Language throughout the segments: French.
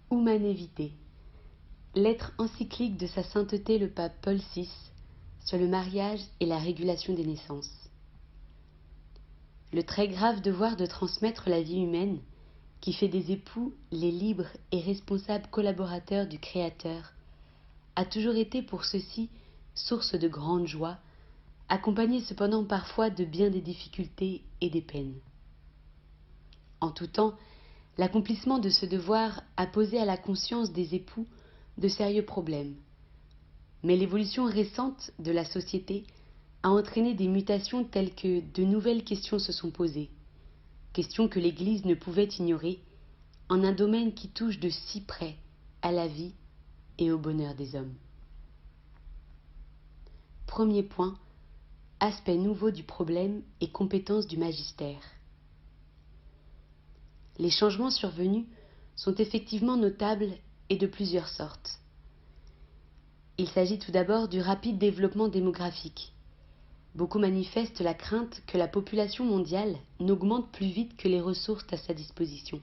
Humanevitae, lettre encyclique de sa sainteté le pape Paul VI sur le mariage et la régulation des naissances. Le très grave devoir de transmettre la vie humaine, qui fait des époux les libres et responsables collaborateurs du Créateur, a toujours été pour ceux-ci source de grande joie, accompagnée cependant parfois de bien des difficultés et des peines. En tout temps, l'accomplissement de ce devoir a posé à la conscience des époux de sérieux problèmes. Mais l'évolution récente de la société a entraîné des mutations telles que de nouvelles questions se sont posées, questions que l'Église ne pouvait ignorer, en un domaine qui touche de si près à la vie et au bonheur des hommes. Premier point, aspect nouveau du problème et compétences du magistère. Les changements survenus sont effectivement notables et de plusieurs sortes. Il s'agit tout d'abord du rapide développement démographique. Beaucoup manifestent la crainte que la population mondiale n'augmente plus vite que les ressources à sa disposition.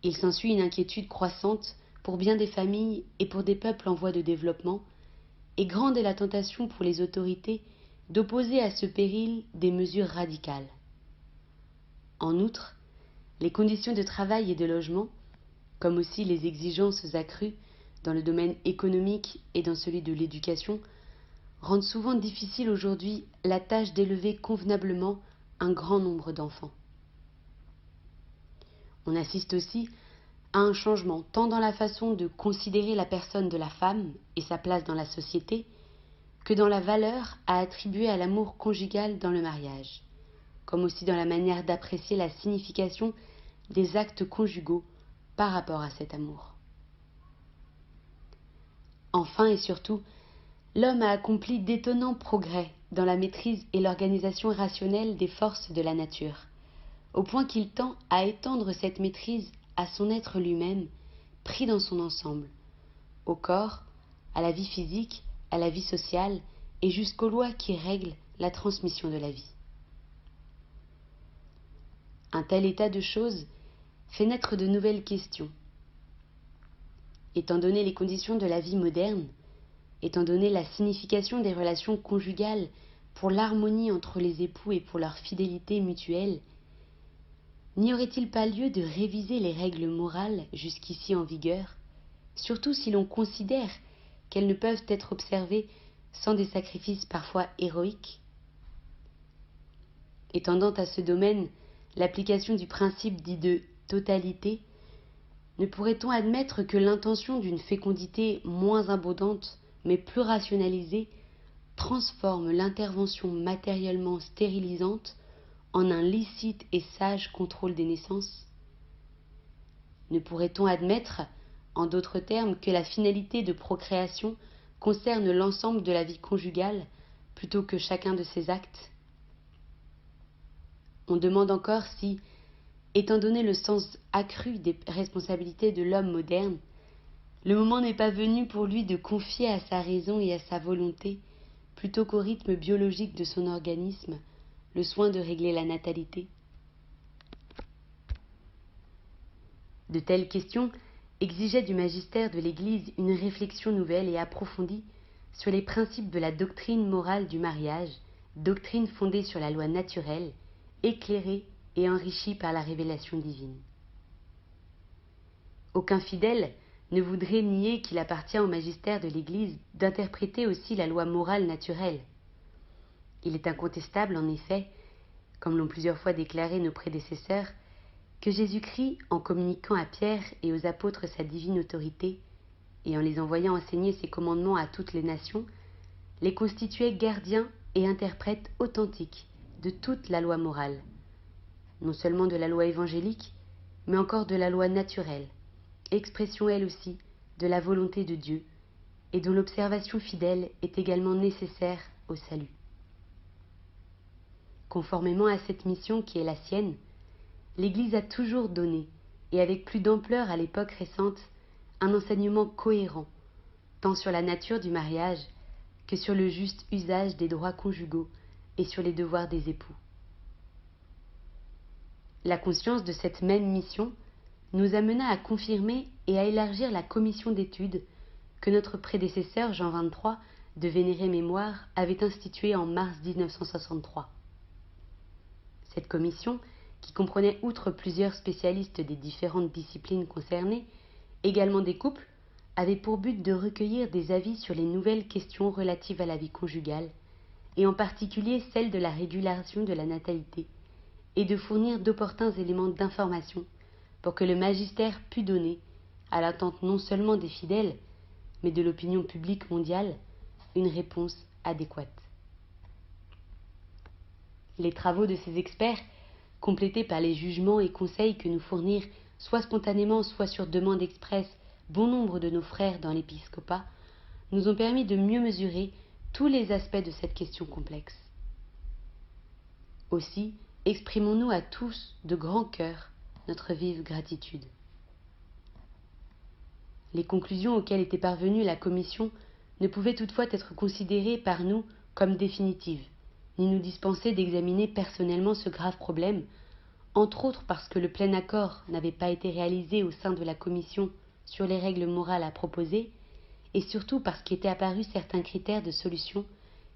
Il s'ensuit une inquiétude croissante pour bien des familles et pour des peuples en voie de développement, et grande est la tentation pour les autorités d'opposer à ce péril des mesures radicales. En outre, les conditions de travail et de logement, comme aussi les exigences accrues dans le domaine économique et dans celui de l'éducation, rendent souvent difficile aujourd'hui la tâche d'élever convenablement un grand nombre d'enfants. On assiste aussi à un changement tant dans la façon de considérer la personne de la femme et sa place dans la société, que dans la valeur à attribuer à l'amour conjugal dans le mariage, comme aussi dans la manière d'apprécier la signification des actes conjugaux par rapport à cet amour. Enfin et surtout, l'homme a accompli d'étonnants progrès dans la maîtrise et l'organisation rationnelle des forces de la nature, au point qu'il tend à étendre cette maîtrise à son être lui-même, pris dans son ensemble, au corps, à la vie physique, à la vie sociale et jusqu'aux lois qui règlent la transmission de la vie. Un tel état de choses fait naître de nouvelles questions. Étant donné les conditions de la vie moderne, étant donné la signification des relations conjugales pour l'harmonie entre les époux et pour leur fidélité mutuelle, n'y aurait-il pas lieu de réviser les règles morales jusqu'ici en vigueur, surtout si l'on considère qu'elles ne peuvent être observées sans des sacrifices parfois héroïques? Étendant à ce domaine l'application du principe dit de totalité, ne pourrait-on admettre que l'intention d'une fécondité moins abondante, mais plus rationalisée, transforme l'intervention matériellement stérilisante en un licite et sage contrôle des naissances? Ne pourrait-on admettre, en d'autres termes, que la finalité de procréation concerne l'ensemble de la vie conjugale plutôt que chacun de ses actes? On demande encore si, étant donné le sens accru des responsabilités de l'homme moderne, le moment n'est pas venu pour lui de confier à sa raison et à sa volonté, plutôt qu'au rythme biologique de son organisme, le soin de régler la natalité. De telles questions exigeaient du magistère de l'Église une réflexion nouvelle et approfondie sur les principes de la doctrine morale du mariage, doctrine fondée sur la loi naturelle, éclairée et enrichie par la révélation divine. Aucun fidèle ne voudrait nier qu'il appartient au magistère de l'Église d'interpréter aussi la loi morale naturelle. Il est incontestable, en effet, comme l'ont plusieurs fois déclaré nos prédécesseurs, que Jésus-Christ, en communiquant à Pierre et aux apôtres sa divine autorité, et en les envoyant enseigner ses commandements à toutes les nations, les constituait gardiens et interprètes authentiques de toute la loi morale, non seulement de la loi évangélique, mais encore de la loi naturelle, expression elle aussi de la volonté de Dieu, et dont l'observation fidèle est également nécessaire au salut. Conformément à cette mission qui est la sienne, l'Église a toujours donné, et avec plus d'ampleur à l'époque récente, un enseignement cohérent, tant sur la nature du mariage que sur le juste usage des droits conjugaux et sur les devoirs des époux. La conscience de cette même mission nous amena à confirmer et à élargir la commission d'études que notre prédécesseur Jean XXIII, de vénérée mémoire, avait instituée en mars 1963. Cette commission, qui comprenait outre plusieurs spécialistes des différentes disciplines concernées, également des couples, avait pour but de recueillir des avis sur les nouvelles questions relatives à la vie conjugale, et en particulier celle de la régulation de la natalité, et de fournir d'opportuns éléments d'information pour que le magistère pût donner, à l'attente non seulement des fidèles, mais de l'opinion publique mondiale, une réponse adéquate. Les travaux de ces experts, complétés par les jugements et conseils que nous fournirent, soit spontanément, soit sur demande expresse, bon nombre de nos frères dans l'épiscopat, nous ont permis de mieux mesurer tous les aspects de cette question complexe. Aussi, exprimons-nous à tous de grand cœur notre vive gratitude. Les conclusions auxquelles était parvenue la commission ne pouvaient toutefois être considérées par nous comme définitives, ni nous dispenser d'examiner personnellement ce grave problème, entre autres parce que le plein accord n'avait pas été réalisé au sein de la commission sur les règles morales à proposer, et surtout parce qu'étaient apparus certains critères de solution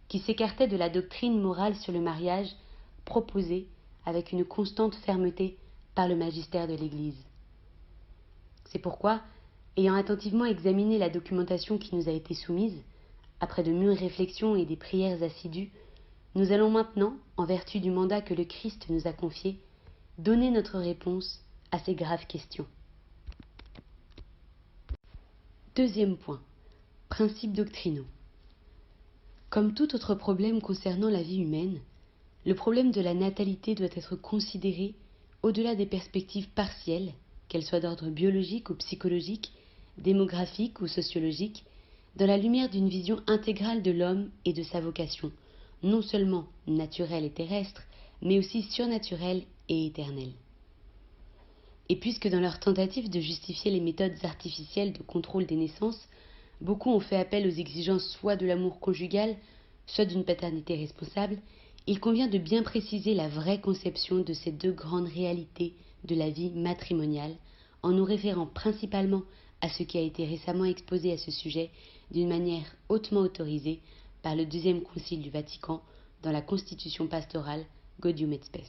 qui s'écartaient de la doctrine morale sur le mariage proposée avec une constante fermeté par le magistère de l'Église. C'est pourquoi, ayant attentivement examiné la documentation qui nous a été soumise, après de mûres réflexions et des prières assidues, nous allons maintenant, en vertu du mandat que le Christ nous a confié, donner notre réponse à ces graves questions. Deuxième point. Principes doctrinaux. Comme tout autre problème concernant la vie humaine, le problème de la natalité doit être considéré au-delà des perspectives partielles, qu'elles soient d'ordre biologique ou psychologique, démographique ou sociologique, dans la lumière d'une vision intégrale de l'homme et de sa vocation, non seulement naturelle et terrestre, mais aussi surnaturelle et éternelle. Et puisque dans leur tentative de justifier les méthodes artificielles de contrôle des naissances, beaucoup ont fait appel aux exigences soit de l'amour conjugal, soit d'une paternité responsable, il convient de bien préciser la vraie conception de ces deux grandes réalités de la vie matrimoniale, en nous référant principalement à ce qui a été récemment exposé à ce sujet d'une manière hautement autorisée par le deuxième concile du Vatican dans la Constitution pastorale Gaudium et Spes.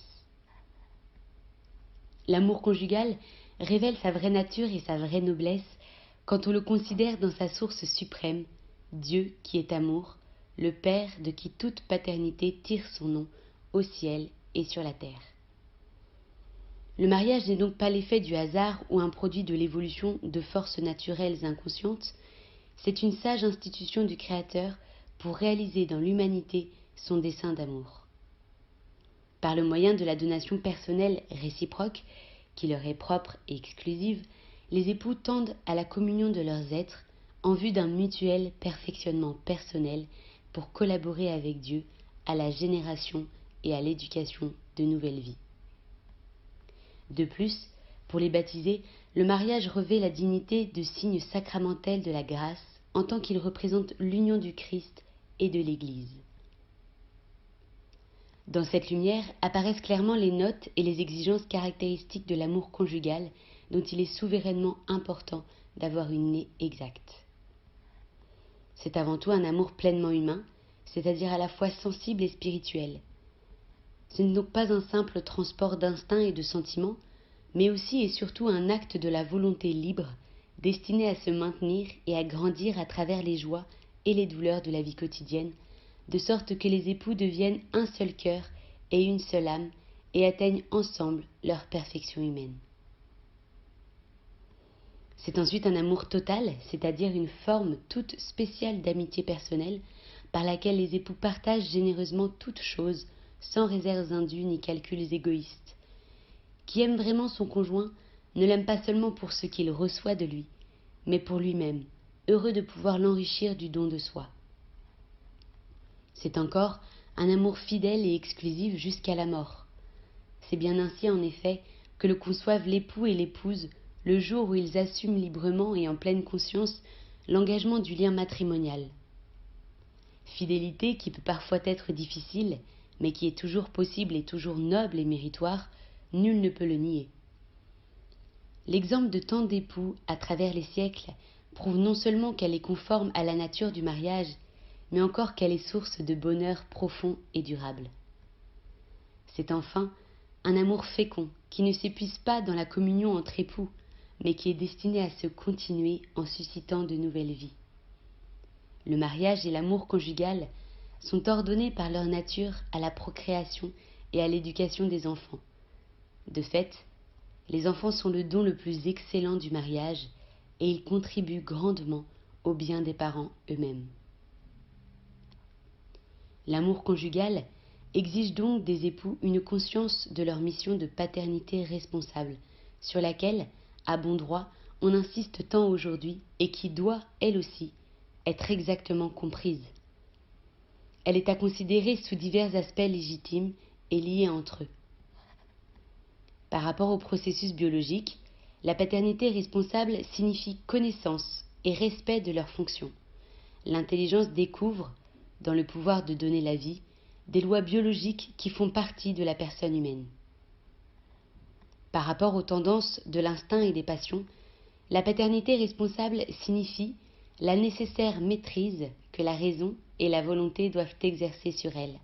L'amour conjugal révèle sa vraie nature et sa vraie noblesse quand on le considère dans sa source suprême, Dieu qui est amour, le Père de qui toute paternité tire son nom au ciel et sur la terre. Le mariage n'est donc pas l'effet du hasard ou un produit de l'évolution de forces naturelles inconscientes, c'est une sage institution du Créateur pour réaliser dans l'humanité son dessein d'amour. Par le moyen de la donation personnelle réciproque, qui leur est propre et exclusive, les époux tendent à la communion de leurs êtres en vue d'un mutuel perfectionnement personnel pour collaborer avec Dieu à la génération et à l'éducation de nouvelles vies. De plus, pour les baptisés, le mariage revêt la dignité de signe sacramentel de la grâce en tant qu'il représente l'union du Christ et de l'Église. Dans cette lumière apparaissent clairement les notes et les exigences caractéristiques de l'amour conjugal dont il est souverainement important d'avoir une idée exacte. C'est avant tout un amour pleinement humain, c'est-à-dire à la fois sensible et spirituel. Ce n'est donc pas un simple transport d'instincts et de sentiments, mais aussi et surtout un acte de la volonté libre, destiné à se maintenir et à grandir à travers les joies et les douleurs de la vie quotidienne, de sorte que les époux deviennent un seul cœur et une seule âme et atteignent ensemble leur perfection humaine. C'est ensuite un amour total, c'est-à-dire une forme toute spéciale d'amitié personnelle par laquelle les époux partagent généreusement toutes choses, sans réserves indues ni calculs égoïstes. Qui aime vraiment son conjoint ne l'aime pas seulement pour ce qu'il reçoit de lui, mais pour lui-même, heureux de pouvoir l'enrichir du don de soi. C'est encore un amour fidèle et exclusif jusqu'à la mort. C'est bien ainsi en effet que le conçoivent l'époux et l'épouse le jour où ils assument librement et en pleine conscience l'engagement du lien matrimonial. Fidélité qui peut parfois être difficile, mais qui est toujours possible et toujours noble et méritoire, nul ne peut le nier. L'exemple de tant d'époux à travers les siècles prouve non seulement qu'elle est conforme à la nature du mariage, mais encore qu'elle est source de bonheur profond et durable. C'est enfin un amour fécond qui ne s'épuise pas dans la communion entre époux, mais qui est destiné à se continuer en suscitant de nouvelles vies. Le mariage et l'amour conjugal sont ordonnés par leur nature à la procréation et à l'éducation des enfants. De fait, les enfants sont le don le plus excellent du mariage et ils contribuent grandement au bien des parents eux-mêmes. L'amour conjugal exige donc des époux une conscience de leur mission de paternité responsable, sur laquelle, à bon droit, on insiste tant aujourd'hui et qui doit, elle aussi, être exactement comprise. Elle est à considérer sous divers aspects légitimes et liés entre eux. Par rapport au processus biologique, la paternité responsable signifie connaissance et respect de leurs fonctions. L'intelligence découvre, dans le pouvoir de donner la vie, des lois biologiques qui font partie de la personne humaine. Par rapport aux tendances de l'instinct et des passions, la paternité responsable signifie la nécessaire maîtrise que la raison et la volonté doivent exercer sur elle.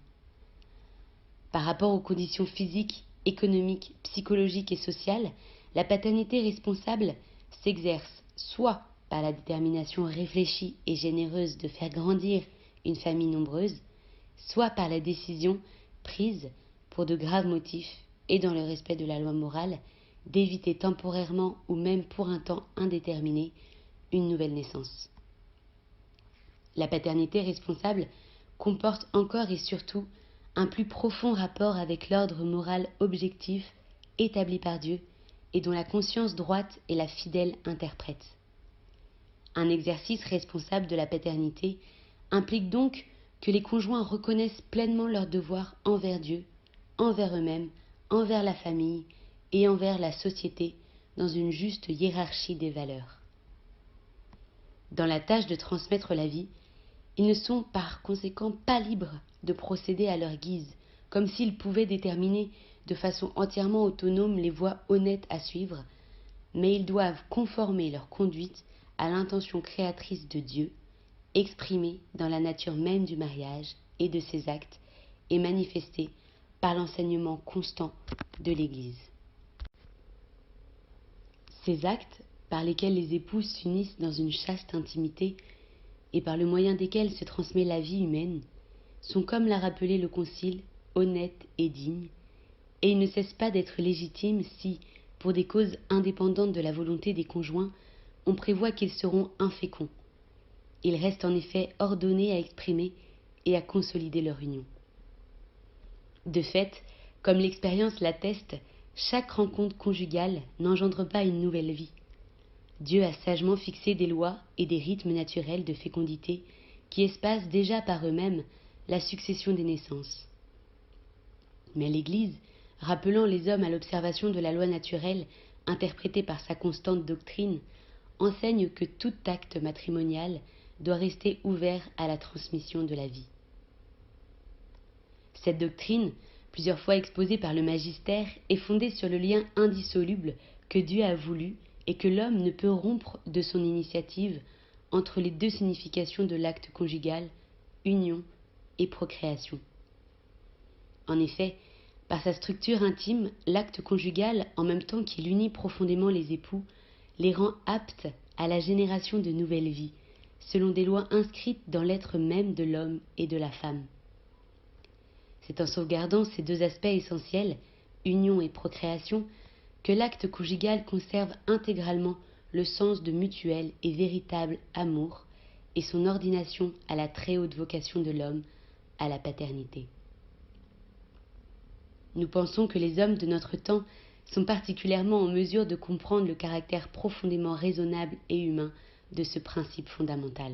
Par rapport aux conditions physiques, économiques, psychologiques et sociales, la paternité responsable s'exerce soit par la détermination réfléchie et généreuse de faire grandir une famille nombreuse, soit par la décision prise pour de graves motifs et dans le respect de la loi morale d'éviter temporairement ou même pour un temps indéterminé une nouvelle naissance. La paternité responsable comporte encore et surtout un plus profond rapport avec l'ordre moral objectif établi par Dieu et dont la conscience droite est la fidèle interprète. Un exercice responsable de la paternité implique donc que les conjoints reconnaissent pleinement leurs devoirs envers Dieu, envers eux-mêmes, envers la famille et envers la société dans une juste hiérarchie des valeurs. Dans la tâche de transmettre la vie, ils ne sont par conséquent pas libres de procéder à leur guise, comme s'ils pouvaient déterminer de façon entièrement autonome les voies honnêtes à suivre, mais ils doivent conformer leur conduite à l'intention créatrice de Dieu, exprimée dans la nature même du mariage et de ses actes, et manifestée par l'enseignement constant de l'Église. Ces actes, par lesquels les époux s'unissent dans une chaste intimité, et par le moyen desquels se transmet la vie humaine, sont, comme l'a rappelé le Concile, honnêtes et dignes, et ils ne cessent pas d'être légitimes si, pour des causes indépendantes de la volonté des conjoints, on prévoit qu'ils seront inféconds. Ils restent en effet ordonnés à exprimer et à consolider leur union. De fait, comme l'expérience l'atteste, chaque rencontre conjugale n'engendre pas une nouvelle vie. Dieu a sagement fixé des lois et des rythmes naturels de fécondité qui espacent déjà par eux-mêmes la succession des naissances. Mais l'Église, rappelant les hommes à l'observation de la loi naturelle interprétée par sa constante doctrine, enseigne que tout acte matrimonial doit rester ouvert à la transmission de la vie. Cette doctrine, plusieurs fois exposée par le magistère, est fondée sur le lien indissoluble que Dieu a voulu et que l'homme ne peut rompre de son initiative entre les deux significations de l'acte conjugal, union et procréation. En effet, par sa structure intime, l'acte conjugal, en même temps qu'il unit profondément les époux, les rend aptes à la génération de nouvelles vies, selon des lois inscrites dans l'être même de l'homme et de la femme. C'est en sauvegardant ces deux aspects essentiels, union et procréation, que l'acte conjugal conserve intégralement le sens de mutuel et véritable amour et son ordination à la très haute vocation de l'homme, à la paternité. Nous pensons que les hommes de notre temps sont particulièrement en mesure de comprendre le caractère profondément raisonnable et humain de ce principe fondamental.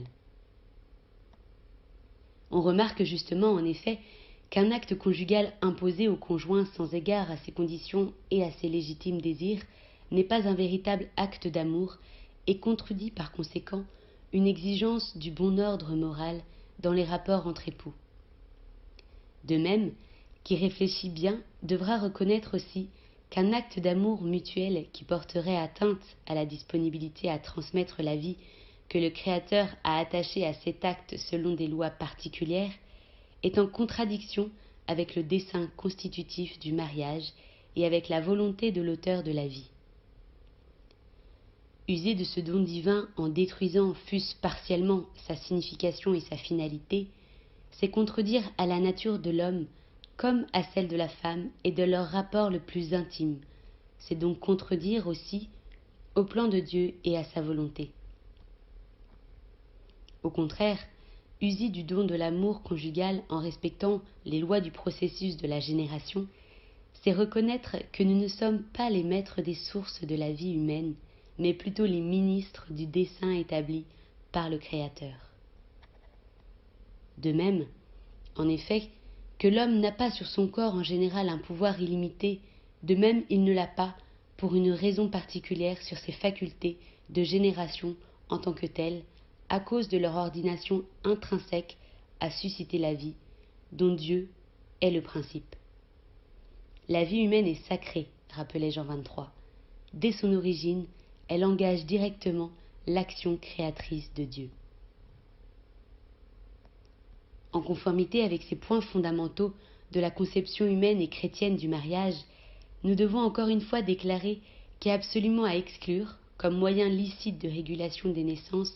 On remarque justement, en effet, qu'un acte conjugal imposé au conjoint sans égard à ses conditions et à ses légitimes désirs n'est pas un véritable acte d'amour et contredit par conséquent une exigence du bon ordre moral dans les rapports entre époux. De même, qui réfléchit bien devra reconnaître aussi qu'un acte d'amour mutuel qui porterait atteinte à la disponibilité à transmettre la vie que le Créateur a attachée à cet acte selon des lois particulières est en contradiction avec le dessein constitutif du mariage et avec la volonté de l'auteur de la vie. User de ce don divin en détruisant fût-ce partiellement sa signification et sa finalité, c'est contredire à la nature de l'homme comme à celle de la femme et de leur rapport le plus intime. C'est donc contredire aussi au plan de Dieu et à sa volonté. Au contraire, user du don de l'amour conjugal en respectant les lois du processus de la génération, c'est reconnaître que nous ne sommes pas les maîtres des sources de la vie humaine, mais plutôt les ministres du dessein établi par le Créateur. De même, en effet, que l'homme n'a pas sur son corps en général un pouvoir illimité, de même il ne l'a pas, pour une raison particulière, sur ses facultés de génération en tant que telles, à cause de leur ordination intrinsèque à susciter la vie, dont Dieu est le principe. La vie humaine est sacrée, rappelait Jean 23. Dès son origine, elle engage directement l'action créatrice de Dieu. En conformité avec ces points fondamentaux de la conception humaine et chrétienne du mariage, nous devons encore une fois déclarer qu'il y a absolument à exclure, comme moyen licite de régulation des naissances,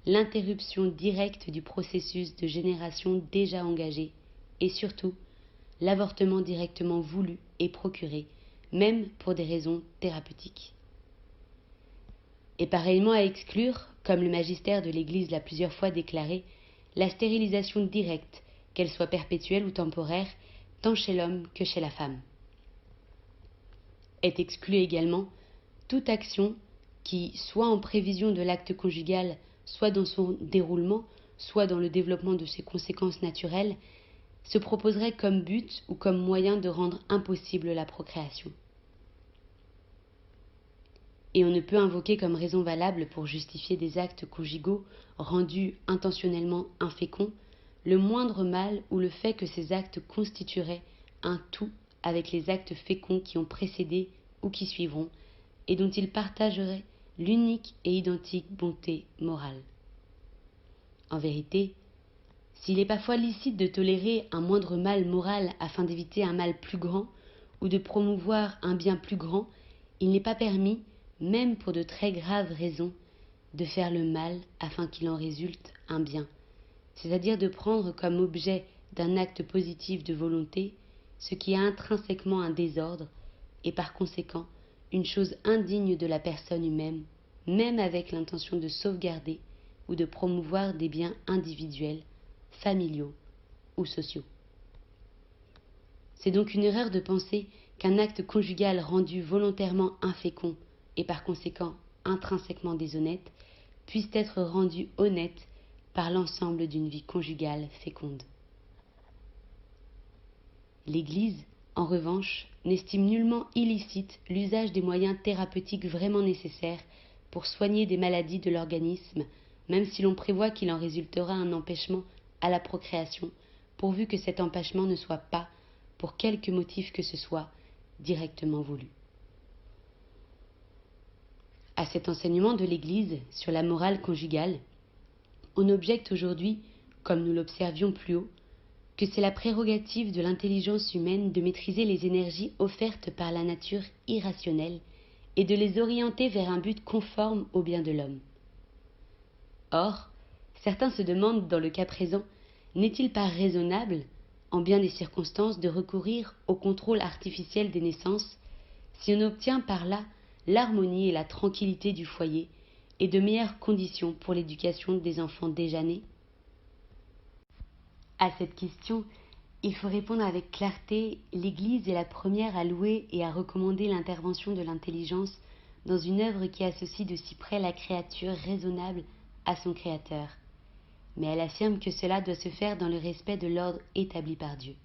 l'interruption directe du processus de génération déjà engagé, et surtout, l'avortement directement voulu et procuré, même pour des raisons thérapeutiques. Et pareillement à exclure, comme le magistère de l'Église l'a plusieurs fois déclaré, la stérilisation directe, qu'elle soit perpétuelle ou temporaire, tant chez l'homme que chez la femme. Est exclue également toute action qui, soit en prévision de l'acte conjugal, soit dans son déroulement, soit dans le développement de ses conséquences naturelles, se proposerait comme but ou comme moyen de rendre impossible la procréation. Et on ne peut invoquer comme raison valable pour justifier des actes conjugaux rendus intentionnellement inféconds le moindre mal ou le fait que ces actes constitueraient un tout avec les actes féconds qui ont précédé ou qui suivront, et dont ils partageraient l'unique et identique bonté morale. En vérité, s'il est parfois licite de tolérer un moindre mal moral afin d'éviter un mal plus grand ou de promouvoir un bien plus grand, il n'est pas permis, même pour de très graves raisons, de faire le mal afin qu'il en résulte un bien, c'est-à-dire de prendre comme objet d'un acte positif de volonté ce qui a intrinsèquement un désordre et par conséquent une chose indigne de la personne humaine, même avec l'intention de sauvegarder ou de promouvoir des biens individuels, familiaux ou sociaux. C'est donc une erreur de penser qu'un acte conjugal rendu volontairement infécond et par conséquent intrinsèquement déshonnête puisse être rendu honnête par l'ensemble d'une vie conjugale féconde. L'Église, en revanche, n'estime nullement illicite l'usage des moyens thérapeutiques vraiment nécessaires pour soigner des maladies de l'organisme, même si l'on prévoit qu'il en résultera un empêchement à la procréation, pourvu que cet empêchement ne soit pas, pour quelque motif que ce soit, directement voulu. À cet enseignement de l'Église sur la morale conjugale, on objecte aujourd'hui, comme nous l'observions plus haut, que c'est la prérogative de l'intelligence humaine de maîtriser les énergies offertes par la nature irrationnelle et de les orienter vers un but conforme au bien de l'homme. Or, certains se demandent dans le cas présent, n'est-il pas raisonnable, en bien des circonstances, de recourir au contrôle artificiel des naissances, si on obtient par là l'harmonie et la tranquillité du foyer et de meilleures conditions pour l'éducation des enfants déjà nés? À cette question, il faut répondre avec clarté. L'Église est la première à louer et à recommander l'intervention de l'intelligence dans une œuvre qui associe de si près la créature raisonnable à son Créateur. Mais elle affirme que cela doit se faire dans le respect de l'ordre établi par Dieu.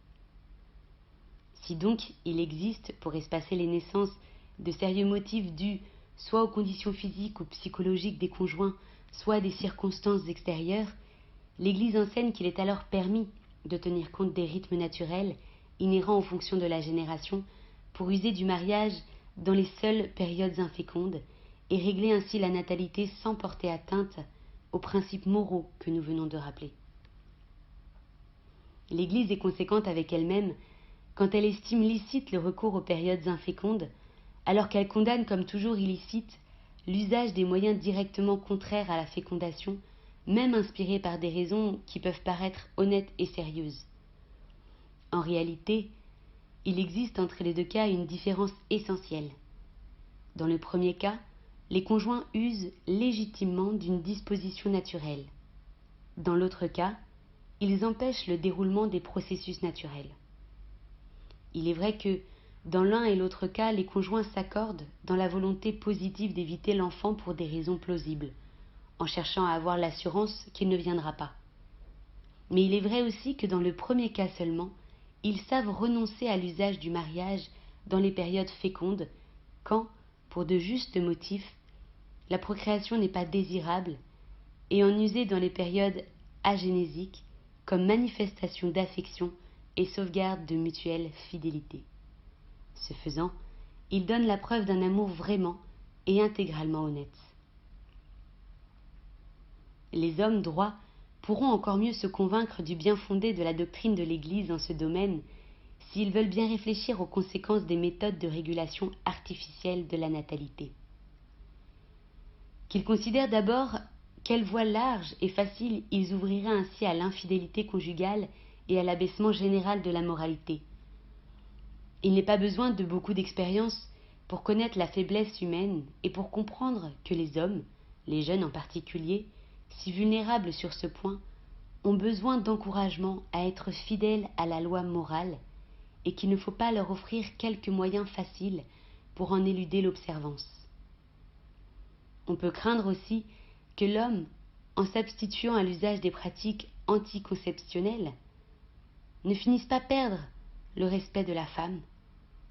Si donc il existe, pour espacer les naissances, de sérieux motifs dus soit aux conditions physiques ou psychologiques des conjoints, soit à des circonstances extérieures, l'Église enseigne qu'il est alors permis de tenir compte des rythmes naturels inhérents aux fonctions de la génération pour user du mariage dans les seules périodes infécondes et régler ainsi la natalité sans porter atteinte aux principes moraux que nous venons de rappeler. L'Église est conséquente avec elle-même quand elle estime licite le recours aux périodes infécondes, alors qu'elle condamne comme toujours illicite l'usage des moyens directement contraires à la fécondation, même inspirés par des raisons qui peuvent paraître honnêtes et sérieuses. En réalité, il existe entre les deux cas une différence essentielle. Dans le premier cas, les conjoints usent légitimement d'une disposition naturelle. Dans l'autre cas, ils empêchent le déroulement des processus naturels. Il est vrai que, dans l'un et l'autre cas, les conjoints s'accordent dans la volonté positive d'éviter l'enfant pour des raisons plausibles, en cherchant à avoir l'assurance qu'il ne viendra pas. Mais il est vrai aussi que dans le premier cas seulement, ils savent renoncer à l'usage du mariage dans les périodes fécondes, quand, pour de justes motifs, la procréation n'est pas désirable, et en user dans les périodes agénésiques comme manifestation d'affection et sauvegarde de mutuelle fidélité. Ce faisant, ils donnent la preuve d'un amour vraiment et intégralement honnête. Les hommes droits pourront encore mieux se convaincre du bien fondé de la doctrine de l'Église en ce domaine s'ils veulent bien réfléchir aux conséquences des méthodes de régulation artificielle de la natalité. Qu'ils considèrent d'abord quelle voie large et facile ils ouvriraient ainsi à l'infidélité conjugale et à l'abaissement général de la moralité. Il n'est pas besoin de beaucoup d'expérience pour connaître la faiblesse humaine et pour comprendre que les hommes, les jeunes en particulier, si vulnérables sur ce point, ont besoin d'encouragement à être fidèles à la loi morale et qu'il ne faut pas leur offrir quelques moyens faciles pour en éluder l'observance. On peut craindre aussi que l'homme, en s'abstituant à l'usage des pratiques anticonceptionnelles, ne finisse par perdre le respect de la femme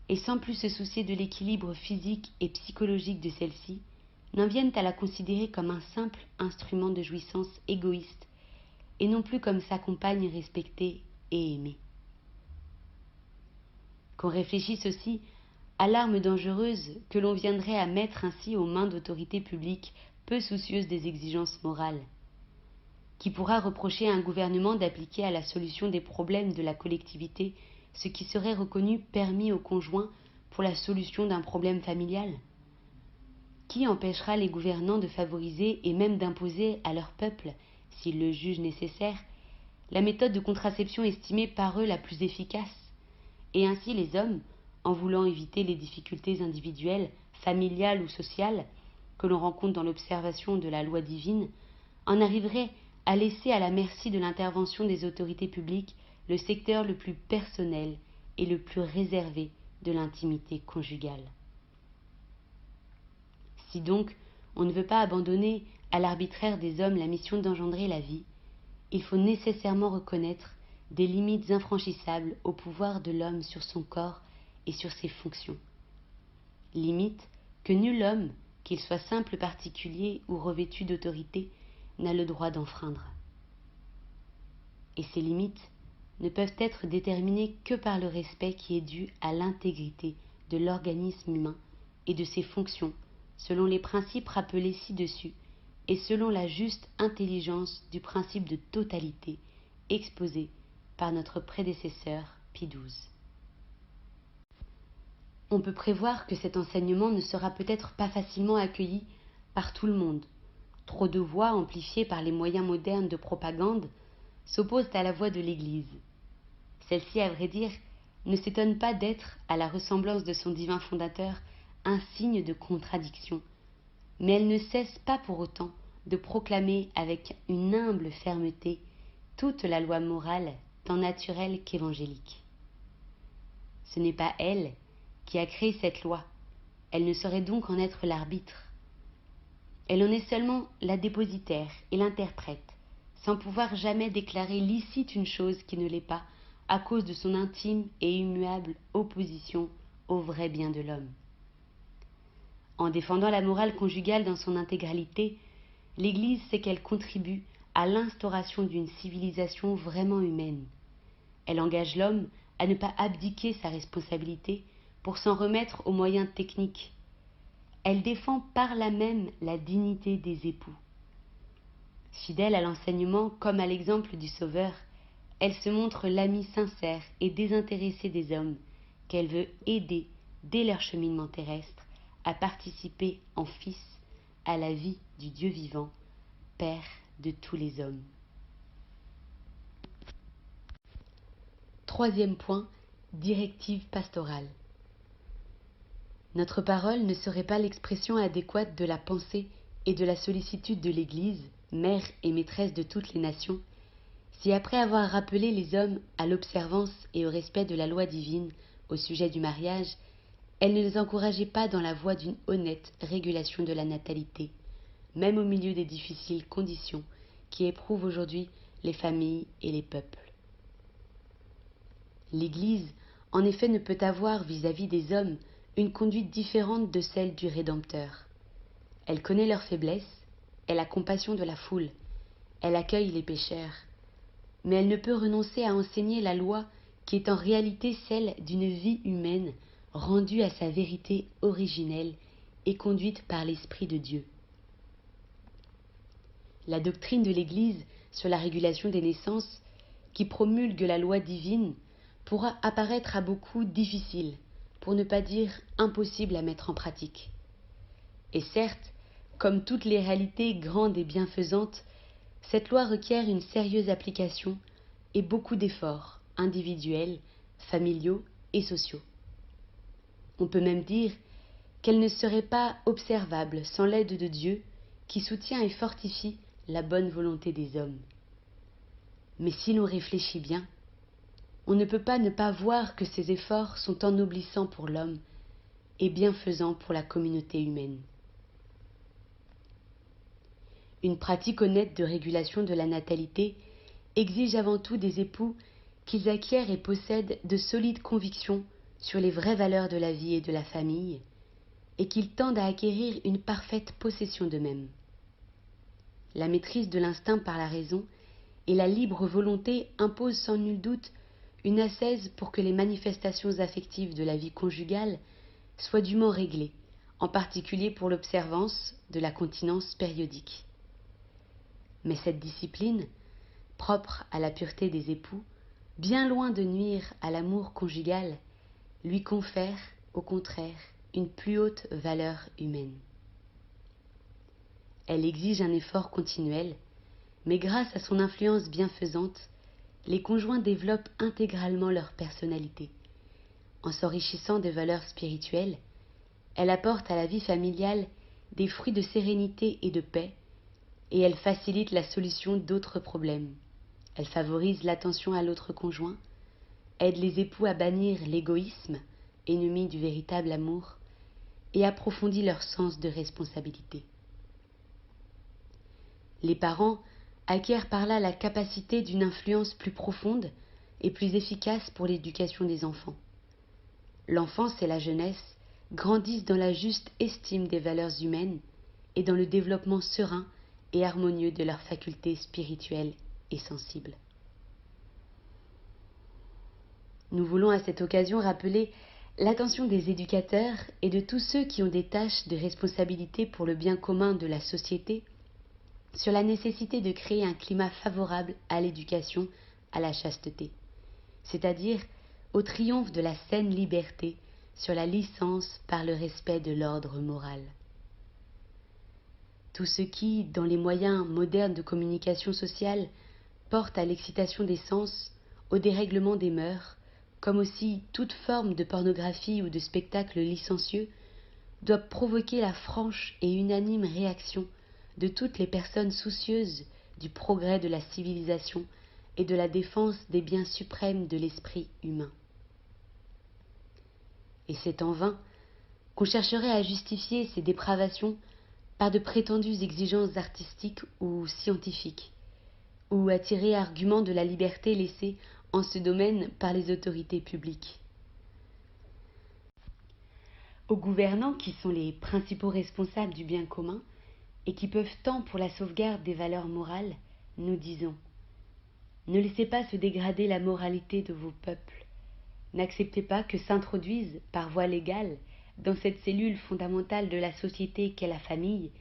et sans plus se soucier de l'équilibre physique et psychologique de celle-ci, n'en viennent à la considérer comme un simple instrument de jouissance égoïste et non plus comme sa compagne respectée et aimée. Qu'on réfléchisse aussi à l'arme dangereuse que l'on viendrait à mettre ainsi aux mains d'autorités publiques peu soucieuses des exigences morales. Qui pourra reprocher à un gouvernement d'appliquer à la solution des problèmes de la collectivité ce qui serait reconnu permis aux conjoints pour la solution d'un problème familial? Qui empêchera les gouvernants de favoriser et même d'imposer à leur peuple, s'ils le jugent nécessaire, la méthode de contraception estimée par eux la plus efficace? Et ainsi les hommes, en voulant éviter les difficultés individuelles, familiales ou sociales que l'on rencontre dans l'observation de la loi divine, en arriveraient à laisser à la merci de l'intervention des autorités publiques le secteur le plus personnel et le plus réservé de l'intimité conjugale. Si donc on ne veut pas abandonner à l'arbitraire des hommes la mission d'engendrer la vie, il faut nécessairement reconnaître des limites infranchissables au pouvoir de l'homme sur son corps et sur ses fonctions. Limites que nul homme, qu'il soit simple particulier ou revêtu d'autorité, n'a le droit d'enfreindre. Et ces limites ne peuvent être déterminées que par le respect qui est dû à l'intégrité de l'organisme humain et de ses fonctions, selon les principes rappelés ci-dessus et selon la juste intelligence du principe de totalité exposé par notre prédécesseur Pie XII. On peut prévoir que cet enseignement ne sera peut-être pas facilement accueilli par tout le monde. Trop de voix, amplifiées par les moyens modernes de propagande, s'opposent à la voix de l'Église. Celle-ci, à vrai dire, ne s'étonne pas d'être, à la ressemblance de son divin fondateur, un signe de contradiction, mais elle ne cesse pas pour autant de proclamer avec une humble fermeté toute la loi morale, tant naturelle qu'évangélique. Ce n'est pas elle qui a créé cette loi, elle ne saurait donc en être l'arbitre. Elle en est seulement la dépositaire et l'interprète, sans pouvoir jamais déclarer licite une chose qui ne l'est pas, à cause de son intime et immuable opposition au vrai bien de l'homme. En défendant la morale conjugale dans son intégralité, l'Église sait qu'elle contribue à l'instauration d'une civilisation vraiment humaine. Elle engage l'homme à ne pas abdiquer sa responsabilité pour s'en remettre aux moyens techniques. Elle défend par là même la dignité des époux. Fidèle à l'enseignement comme à l'exemple du Sauveur, elle se montre l'amie sincère et désintéressée des hommes qu'elle veut aider dès leur cheminement terrestre à participer en fils à la vie du Dieu vivant, Père de tous les hommes. Troisième point, directive pastorale. Notre parole ne serait pas l'expression adéquate de la pensée et de la sollicitude de l'Église, mère et maîtresse de toutes les nations, si après avoir rappelé les hommes à l'observance et au respect de la loi divine au sujet du mariage, elle ne les encourageait pas dans la voie d'une honnête régulation de la natalité, même au milieu des difficiles conditions qui éprouvent aujourd'hui les familles et les peuples. L'Église, en effet, ne peut avoir vis-à-vis des hommes une conduite différente de celle du Rédempteur. Elle connaît leurs faiblesses, elle a compassion de la foule, elle accueille les pécheurs, mais elle ne peut renoncer à enseigner la loi qui est en réalité celle d'une vie humaine rendue à sa vérité originelle et conduite par l'Esprit de Dieu. La doctrine de l'Église sur la régulation des naissances, qui promulgue la loi divine, pourra apparaître à beaucoup difficile, pour ne pas dire impossible à mettre en pratique. Et certes, comme toutes les réalités grandes et bienfaisantes, cette loi requiert une sérieuse application et beaucoup d'efforts individuels, familiaux et sociaux. On peut même dire qu'elle ne serait pas observable sans l'aide de Dieu qui soutient et fortifie la bonne volonté des hommes. Mais si l'on réfléchit bien, on ne peut pas ne pas voir que ces efforts sont ennoblissants pour l'homme et bienfaisants pour la communauté humaine. Une pratique honnête de régulation de la natalité exige avant tout des époux qu'ils acquièrent et possèdent de solides convictions sur les vraies valeurs de la vie et de la famille, et qu'ils tendent à acquérir une parfaite possession d'eux-mêmes. La maîtrise de l'instinct par la raison et la libre volonté imposent sans nul doute une ascèse pour que les manifestations affectives de la vie conjugale soient dûment réglées, en particulier pour l'observance de la continence périodique. Mais cette discipline, propre à la pureté des époux, bien loin de nuire à l'amour conjugal, lui confère, au contraire, une plus haute valeur humaine. Elle exige un effort continuel, mais grâce à son influence bienfaisante, les conjoints développent intégralement leur personnalité. En s'enrichissant des valeurs spirituelles, elle apporte à la vie familiale des fruits de sérénité et de paix, et elle facilite la solution d'autres problèmes. Elle favorise l'attention à l'autre conjoint, aide les époux à bannir l'égoïsme, ennemi du véritable amour, et approfondit leur sens de responsabilité. Les parents acquièrent par là la capacité d'une influence plus profonde et plus efficace pour l'éducation des enfants. L'enfance et la jeunesse grandissent dans la juste estime des valeurs humaines et dans le développement serein et harmonieux de leurs facultés spirituelles et sensibles. Nous voulons à cette occasion rappeler l'attention des éducateurs et de tous ceux qui ont des tâches de responsabilité pour le bien commun de la société sur la nécessité de créer un climat favorable à l'éducation, à la chasteté, c'est-à-dire au triomphe de la saine liberté sur la licence par le respect de l'ordre moral. Tout ce qui, dans les moyens modernes de communication sociale, porte à l'excitation des sens, au dérèglement des mœurs, comme aussi toute forme de pornographie ou de spectacle licencieux, doit provoquer la franche et unanime réaction de toutes les personnes soucieuses du progrès de la civilisation et de la défense des biens suprêmes de l'esprit humain. Et c'est en vain qu'on chercherait à justifier ces dépravations par de prétendues exigences artistiques ou scientifiques, ou à tirer argument de la liberté laissée en ce domaine par les autorités publiques. Aux gouvernants, qui sont les principaux responsables du bien commun, et qui peuvent tant pour la sauvegarde des valeurs morales, nous disons : ne laissez pas se dégrader la moralité de vos peuples, N'acceptez pas que s'introduisent, par voie légale, dans cette cellule fondamentale de la société qu'est la famille,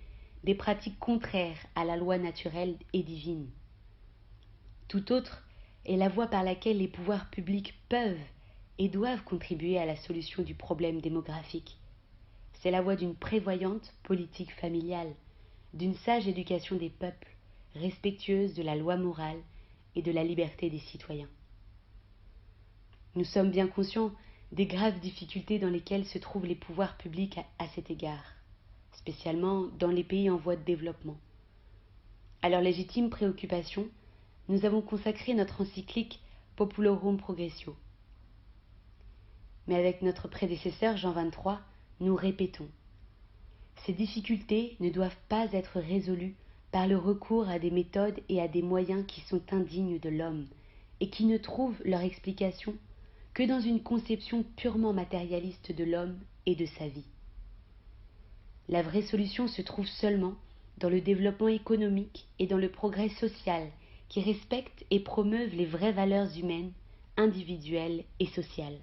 des pratiques contraires à la loi naturelle et divine. Tout autre est la voie par laquelle les pouvoirs publics peuvent et doivent contribuer à la solution du problème démographique. C'est la voie d'une prévoyante politique familiale, d'une sage éducation des peuples, respectueuse de la loi morale et de la liberté des citoyens. Nous sommes bien conscients des graves difficultés dans lesquelles se trouvent les pouvoirs publics à cet égard, spécialement dans les pays en voie de développement. À leur légitime préoccupation, nous avons consacré notre encyclique Populorum Progressio. Mais avec notre prédécesseur Jean XXIII, nous répétons: ces difficultés ne doivent pas être résolues par le recours à des méthodes et à des moyens qui sont indignes de l'homme et qui ne trouvent leur explication que dans une conception purement matérialiste de l'homme et de sa vie. La vraie solution se trouve seulement dans le développement économique et dans le progrès social qui respectent et promeuvent les vraies valeurs humaines, individuelles et sociales.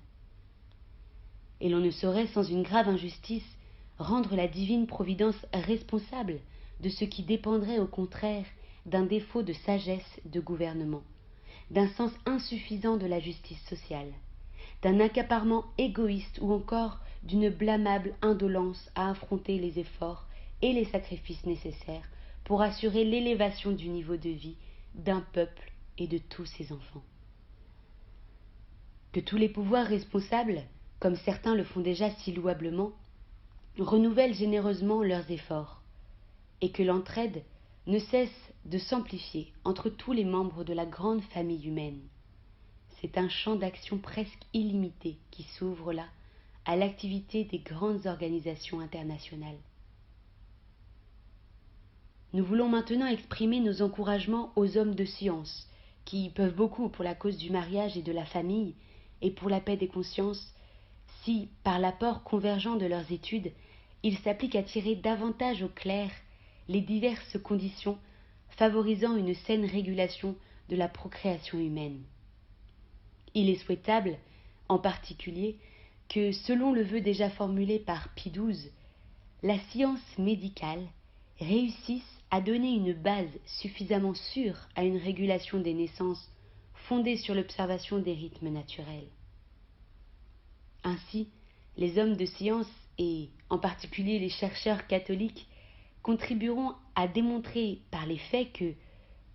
Et l'on ne saurait, sans une grave injustice, rendre la divine providence responsable de ce qui dépendrait au contraire d'un défaut de sagesse de gouvernement, d'un sens insuffisant de la justice sociale, d'un accaparement égoïste ou encore d'une blâmable indolence à affronter les efforts et les sacrifices nécessaires pour assurer l'élévation du niveau de vie d'un peuple et de tous ses enfants. Que tous les pouvoirs responsables, comme certains le font déjà si louablement, renouvellent généreusement leurs efforts, et que l'entraide ne cesse de s'amplifier entre tous les membres de la grande famille humaine. C'est un champ d'action presque illimité qui s'ouvre là à l'activité des grandes organisations internationales. Nous voulons maintenant exprimer nos encouragements aux hommes de science, qui peuvent beaucoup pour la cause du mariage et de la famille, et pour la paix des consciences, si, par l'apport convergent de leurs études, ils s'appliquent à tirer davantage au clair les diverses conditions favorisant une saine régulation de la procréation humaine. Il est souhaitable, en particulier, que, selon le vœu déjà formulé par Pie XII, la science médicale réussisse à donner une base suffisamment sûre à une régulation des naissances fondée sur l'observation des rythmes naturels. Ainsi, les hommes de science, et en particulier les chercheurs catholiques, contribueront à démontrer par les faits que,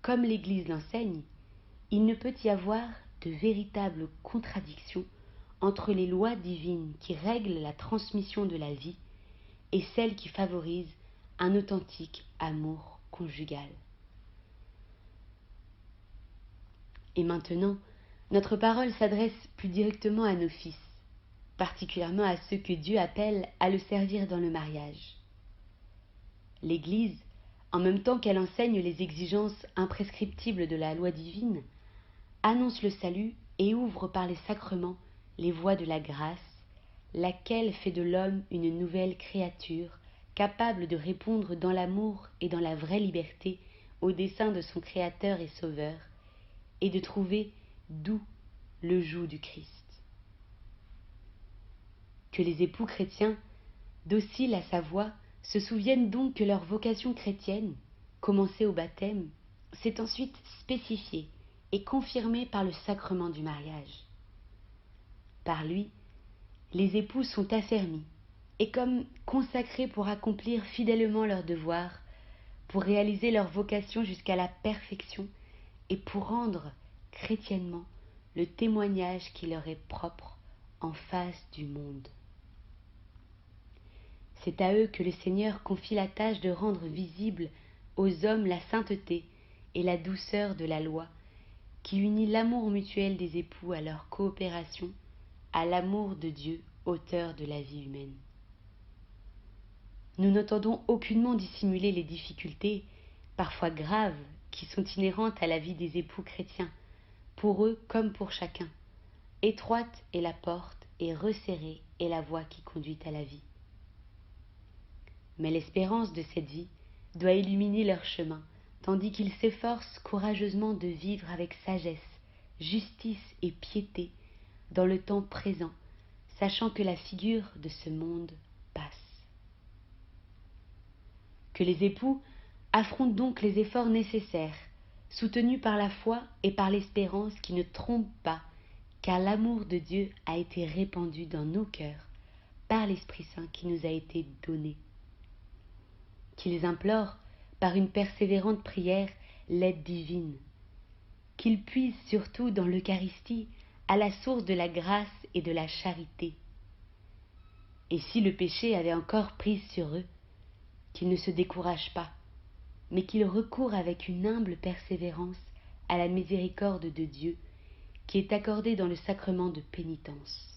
comme l'Église l'enseigne, il ne peut y avoir de véritable contradiction entre les lois divines qui règlent la transmission de la vie et celles qui favorisent un authentique amour conjugal. Et maintenant, notre parole s'adresse plus directement à nos fils, particulièrement à ceux que Dieu appelle à le servir dans le mariage. L'Église, en même temps qu'elle enseigne les exigences imprescriptibles de la loi divine, annonce le salut et ouvre par les sacrements les voies de la grâce, laquelle fait de l'homme une nouvelle créature capable de répondre dans l'amour et dans la vraie liberté aux desseins de son Créateur et Sauveur, et de trouver doux le joug du Christ. Que les époux chrétiens, dociles à sa voix, se souviennent donc que leur vocation chrétienne, commencée au baptême, s'est ensuite spécifiée et confirmée par le sacrement du mariage. Par lui, les époux sont affermis et comme consacrés pour accomplir fidèlement leur devoir, pour réaliser leur vocation jusqu'à la perfection et pour rendre chrétiennement le témoignage qui leur est propre en face du monde. C'est à eux que le Seigneur confie la tâche de rendre visible aux hommes la sainteté et la douceur de la loi, qui unit l'amour mutuel des époux à leur coopération, à l'amour de Dieu, auteur de la vie humaine. Nous n'entendons aucunement dissimuler les difficultés, parfois graves, qui sont inhérentes à la vie des époux chrétiens, pour eux comme pour chacun. Étroite est la porte et resserrée est la voie qui conduit à la vie. Mais l'espérance de cette vie doit illuminer leur chemin, tandis qu'ils s'efforcent courageusement de vivre avec sagesse, justice et piété, dans le temps présent, sachant que la figure de ce monde passe. Que les époux affrontent donc les efforts nécessaires, soutenus par la foi et par l'espérance qui ne trompent pas, car l'amour de Dieu a été répandu dans nos cœurs par l'Esprit Saint qui nous a été donné. Qu'ils implorent, par une persévérante prière, l'aide divine. Qu'ils puisent surtout dans l'Eucharistie à la source de la grâce et de la charité. Et si le péché avait encore prise sur eux, qu'ils ne se découragent pas, mais qu'ils recourent avec une humble persévérance à la miséricorde de Dieu qui est accordée dans le sacrement de pénitence.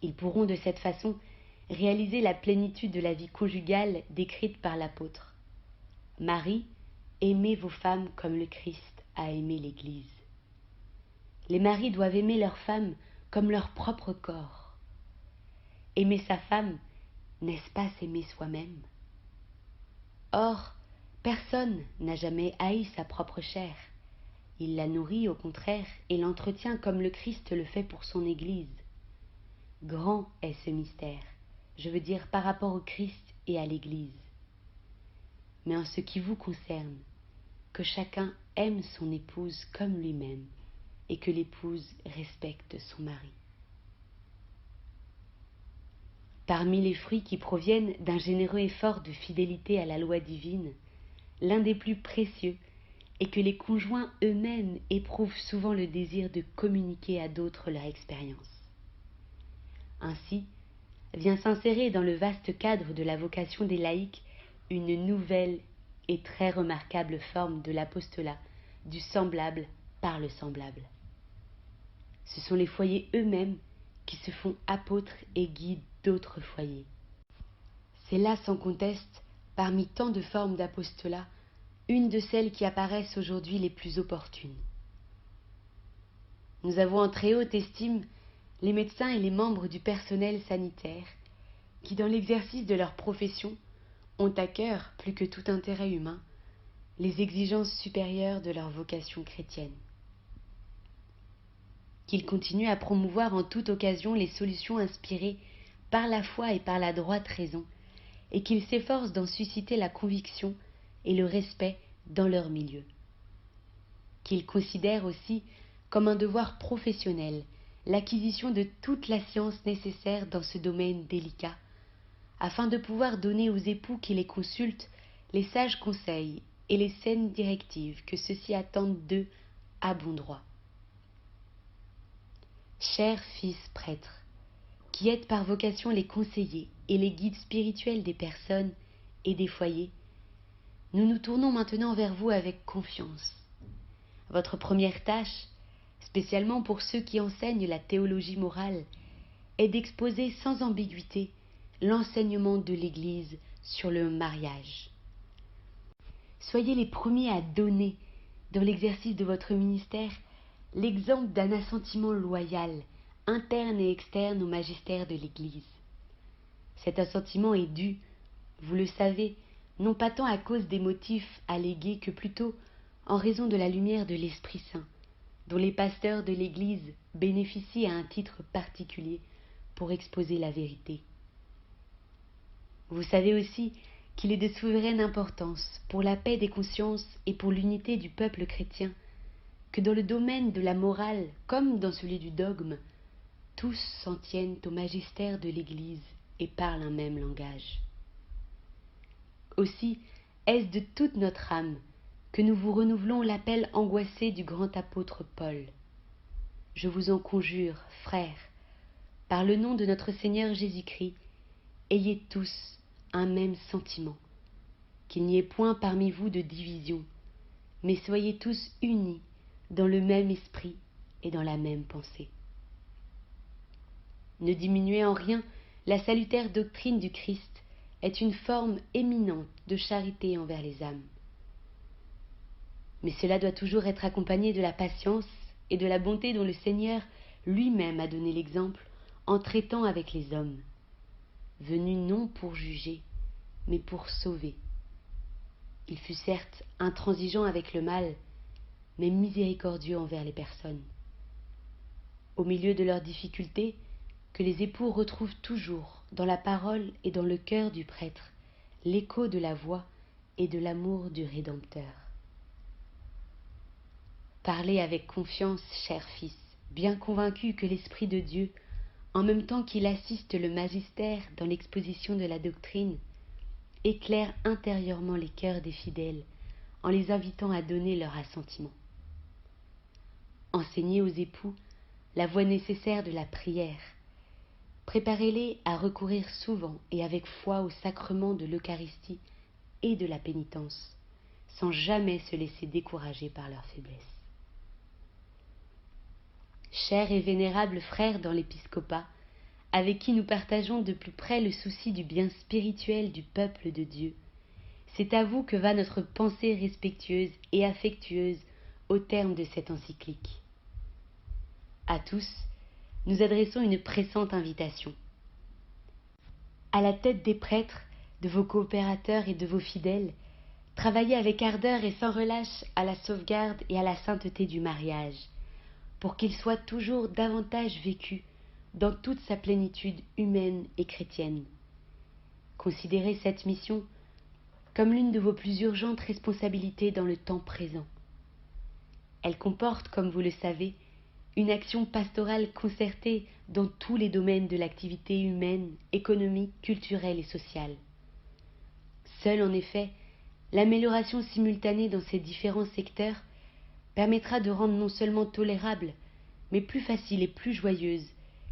Ils pourront de cette façon réaliser la plénitude de la vie conjugale décrite par l'apôtre. Marie, aimez vos femmes comme le Christ a aimé l'Église. Les maris doivent aimer leurs femmes comme leur propre corps. Aimer sa femme, n'est-ce pas s'aimer soi-même? Or, personne n'a jamais haï sa propre chair. Il la nourrit au contraire et l'entretient comme le Christ le fait pour son Église. Grand est ce mystère, je veux dire par rapport au Christ et à l'Église. Mais en ce qui vous concerne, que chacun aime son épouse comme lui-même et que l'épouse respecte son mari. Parmi les fruits qui proviennent d'un généreux effort de fidélité à la loi divine, l'un des plus précieux est que les conjoints eux-mêmes éprouvent souvent le désir de communiquer à d'autres leur expérience. Ainsi, vient s'insérer dans le vaste cadre de la vocation des laïcs une nouvelle et très remarquable forme de l'apostolat, du semblable par le semblable. Ce sont les foyers eux-mêmes qui se font apôtres et guides d'autres foyers. C'est là, sans conteste, parmi tant de formes d'apostolat, une de celles qui apparaissent aujourd'hui les plus opportunes. Nous avons en très haute estime les médecins et les membres du personnel sanitaire qui, dans l'exercice de leur profession, ont à cœur, plus que tout intérêt humain, les exigences supérieures de leur vocation chrétienne. Qu'ils continuent à promouvoir en toute occasion les solutions inspirées par la foi et par la droite raison, et qu'ils s'efforcent d'en susciter la conviction et le respect dans leur milieu. Qu'ils considèrent aussi comme un devoir professionnel l'acquisition de toute la science nécessaire dans ce domaine délicat, afin de pouvoir donner aux époux qui les consultent les sages conseils et les saines directives que ceux-ci attendent d'eux à bon droit. Chers fils prêtres, qui êtes par vocation les conseillers et les guides spirituels des personnes et des foyers, nous nous tournons maintenant vers vous avec confiance. Votre première tâche, spécialement pour ceux qui enseignent la théologie morale, est d'exposer sans ambiguïté l'enseignement de l'Église sur le mariage. Soyez les premiers à donner, dans l'exercice de votre ministère, l'exemple d'un assentiment loyal, interne et externe au magistère de l'Église. Cet assentiment est dû, vous le savez, non pas tant à cause des motifs allégués que plutôt en raison de la lumière de l'Esprit Saint, dont les pasteurs de l'Église bénéficient à un titre particulier pour exposer la vérité. Vous savez aussi qu'il est de souveraine importance pour la paix des consciences et pour l'unité du peuple chrétien que dans le domaine de la morale comme dans celui du dogme, tous s'en tiennent au magistère de l'Église et parlent un même langage. Aussi est-ce de toute notre âme que nous vous renouvelons l'appel angoissé du grand apôtre Paul. Je vous en conjure, frères, par le nom de notre Seigneur Jésus-Christ, ayez tous un même sentiment, qu'il n'y ait point parmi vous de division, mais soyez tous unis dans le même esprit et dans la même pensée. Ne diminuez en rien la salutaire doctrine du Christ est une forme éminente de charité envers les âmes. Mais cela doit toujours être accompagné de la patience et de la bonté dont le Seigneur lui-même a donné l'exemple en traitant avec les hommes, venu non pour juger, mais pour sauver. Il fut certes intransigeant avec le mal, mais miséricordieux envers les personnes. au milieu de leurs difficultés, que les époux retrouvent toujours, dans la parole et dans le cœur du prêtre, l'écho de la voix et de l'amour du Rédempteur. Parlez avec confiance, cher fils, bien convaincu que l'Esprit de Dieu, en même temps qu'il assiste le magistère dans l'exposition de la doctrine, éclaire intérieurement les cœurs des fidèles en les invitant à donner leur assentiment. Enseignez aux époux la voie nécessaire de la prière. Préparez-les à recourir souvent et avec foi au sacrement de l'Eucharistie et de la pénitence, sans jamais se laisser décourager par leur faiblesse. Chers et vénérables frères dans l'épiscopat, avec qui nous partageons de plus près le souci du bien spirituel du peuple de Dieu, c'est à vous que va notre pensée respectueuse et affectueuse au terme de cette encyclique. À tous, nous adressons une pressante invitation. À la tête des prêtres, de vos coopérateurs et de vos fidèles, travaillez avec ardeur et sans relâche à la sauvegarde et à la sainteté du mariage, pour qu'il soit toujours davantage vécu dans toute sa plénitude humaine et chrétienne. Considérez cette mission comme l'une de vos plus urgentes responsabilités dans le temps présent. Elle comporte, comme vous le savez, une action pastorale concertée dans tous les domaines de l'activité humaine, économique, culturelle et sociale. Seule, en effet, l'amélioration simultanée dans ces différents secteurs permettra de rendre non seulement tolérable, mais plus facile et plus joyeuse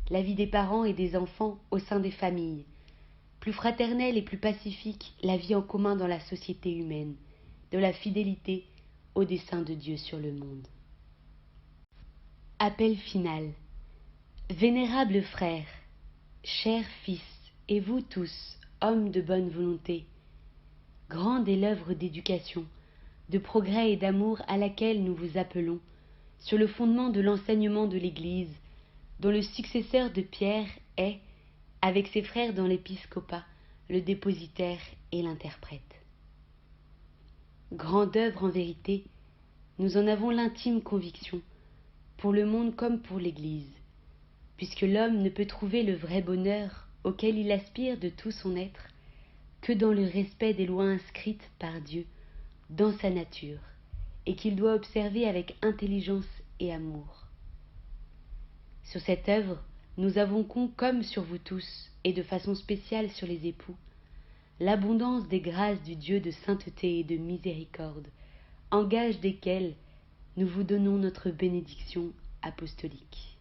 la vie des parents et des enfants au sein des familles, plus fraternelle et plus pacifique la vie en commun dans la société humaine, de la fidélité au dessein de Dieu sur le monde. Appel final. Vénérables frères, chers fils, et vous tous, hommes de bonne volonté, grande est l'œuvre d'éducation, de progrès et d'amour à laquelle nous vous appelons, sur le fondement de l'enseignement de l'Église, dont le successeur de Pierre est, avec ses frères dans l'épiscopat, le dépositaire et l'interprète. Grande œuvre en vérité, nous en avons l'intime conviction, pour le monde comme pour l'Église, puisque l'homme ne peut trouver le vrai bonheur auquel il aspire de tout son être que dans le respect des lois inscrites par Dieu dans sa nature, et qu'il doit observer avec intelligence et amour. Sur cette œuvre, nous avons comme sur vous tous, et de façon spéciale sur les époux, l'abondance des grâces du Dieu de sainteté et de miséricorde, en gage desquelles nous vous donnons notre bénédiction apostolique.